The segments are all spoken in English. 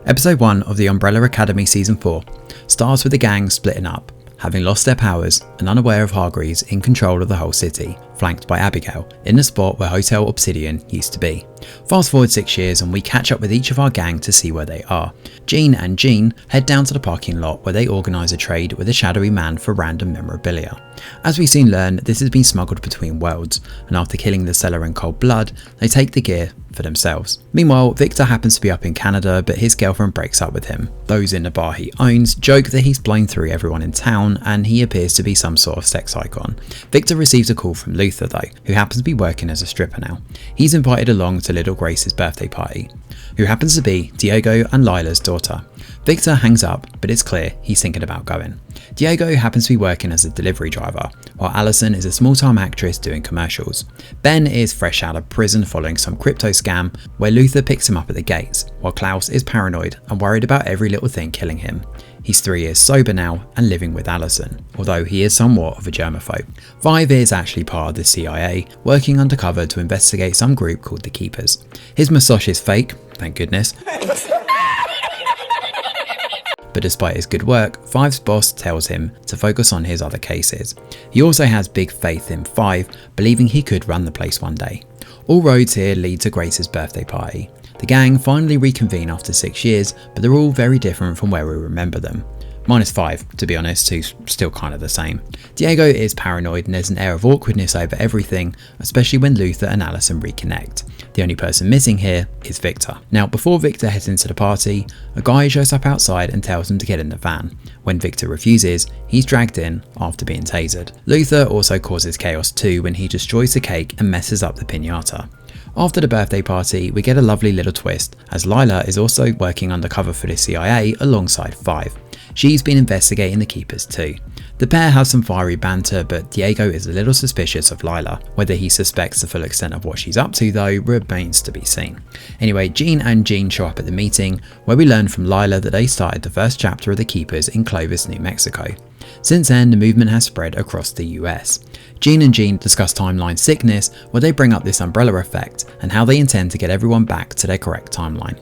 Episode 1 of the Umbrella Academy Season 4 starts with the gang splitting up, having lost their powers and unaware of Hargreaves in control of the whole city, flanked by Abigail, in the spot where Hotel Obsidian used to be. Fast forward 6 years and we catch up with each of our gang to see where they are. Jean and Jean head down to the parking lot where they organise a trade with a shadowy man for random memorabilia. As we soon learn, this has been smuggled between worlds, and after killing the seller in cold blood, they take the gear for themselves. Meanwhile, Victor happens to be up in Canada, but his girlfriend breaks up with him. Those in the bar he owns joke that he's blown through everyone in town and he appears to be some sort of sex icon. Victor receives a call from Luther though, who happens to be working as a stripper now. He's invited along to little Grace's birthday party, who happens to be Diego and Lila's daughter. Victor hangs up, but it's clear he's thinking about going. Diego happens to be working as a delivery driver, while Allison is a small-time actress doing commercials. Ben is fresh out of prison following some crypto scam, where Luther picks him up at the gates, while Klaus is paranoid and worried about every little thing killing him. He's 3 years sober now and living with Allison, although he is somewhat of a germaphobe. Vive is actually part of the CIA, working undercover to investigate some group called the Keepers. His moustache is fake, thank goodness. But despite his good work, Five's boss tells him to focus on his other cases. He also has big faith in Five, believing he could run the place one day. All roads here lead to Grace's birthday party. The gang finally reconvene after 6 years, but they're all very different from where we remember them. Minus Five, to be honest, who's still kind of the same. Diego is paranoid and there's an air of awkwardness over everything, especially when Luther and Allison reconnect. The only person missing here is Victor. Now, before Victor heads into the party, a guy shows up outside and tells him to get in the van. When Victor refuses, he's dragged in after being tasered. Luther also causes chaos too when he destroys the cake and messes up the piñata. After the birthday party, we get a lovely little twist, as Lila is also working undercover for the CIA alongside Five. She's been investigating the Keepers too. The pair have some fiery banter, but Diego is a little suspicious of Lila. Whether he suspects the full extent of what she's up to though remains to be seen. Anyway, Jean and Jean show up at the meeting, where we learn from Lila that they started the first chapter of the Keepers in Clovis, New Mexico. Since then, the movement has spread across the US. Jean and Jean discuss timeline sickness, where they bring up this umbrella effect and how they intend to get everyone back to their correct timeline.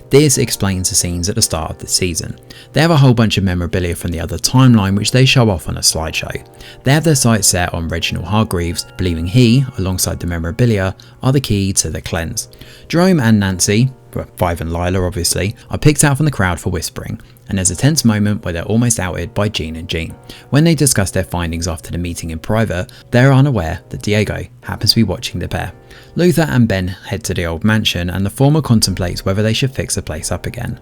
This explains the scenes at the start of the season. They have a whole bunch of memorabilia from the other timeline which they show off on a slideshow. They have their sights set on Reginald Hargreaves, believing he, alongside the memorabilia, are the key to the cleanse. Jerome and Nancy, Five and Lila obviously, are picked out from the crowd for whispering, and there's a tense moment where they're almost outed by Jean and Jean. When they discuss their findings after the meeting in private, they're unaware that Diego happens to be watching the pair. Luther and Ben head to the old mansion and the former contemplates whether they should fix the place up again.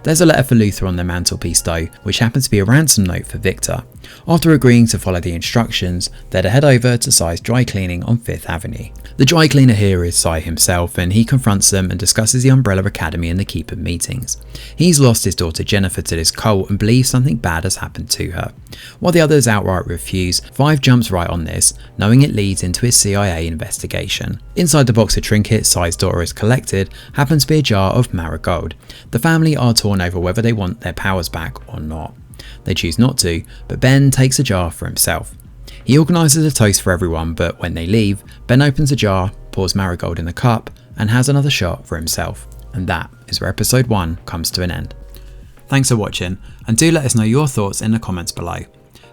There's a letter for Luther on the mantelpiece though, which happens to be a ransom note for Victor. After agreeing to follow the instructions, they're to head over to Cy's dry cleaning on 5th Avenue. The dry cleaner here is Cy himself, and he confronts them and discusses the Umbrella Academy and the Keeper meetings. He's lost his daughter Jennifer to this cult and believes something bad has happened to her. While the others outright refuse, Five jumps right on this, knowing it leads into his CIA investigation. Inside the box of trinkets Cy's daughter has collected happens to be a jar of marigold. The family are torn over whether they want their powers back or not. They choose not to, but Ben takes a jar for himself. He organises a toast for everyone, but when they leave, Ben opens a jar, pours marigold in the cup, and has another shot for himself. And that is where episode 1 comes to an end. Thanks for watching, and do let us know your thoughts in the comments below.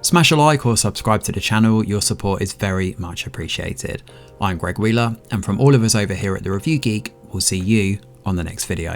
Smash a like or subscribe to the channel, your support is very much appreciated. I'm Greg Wheeler, and from all of us over here at The Review Geek, we'll see you on the next video.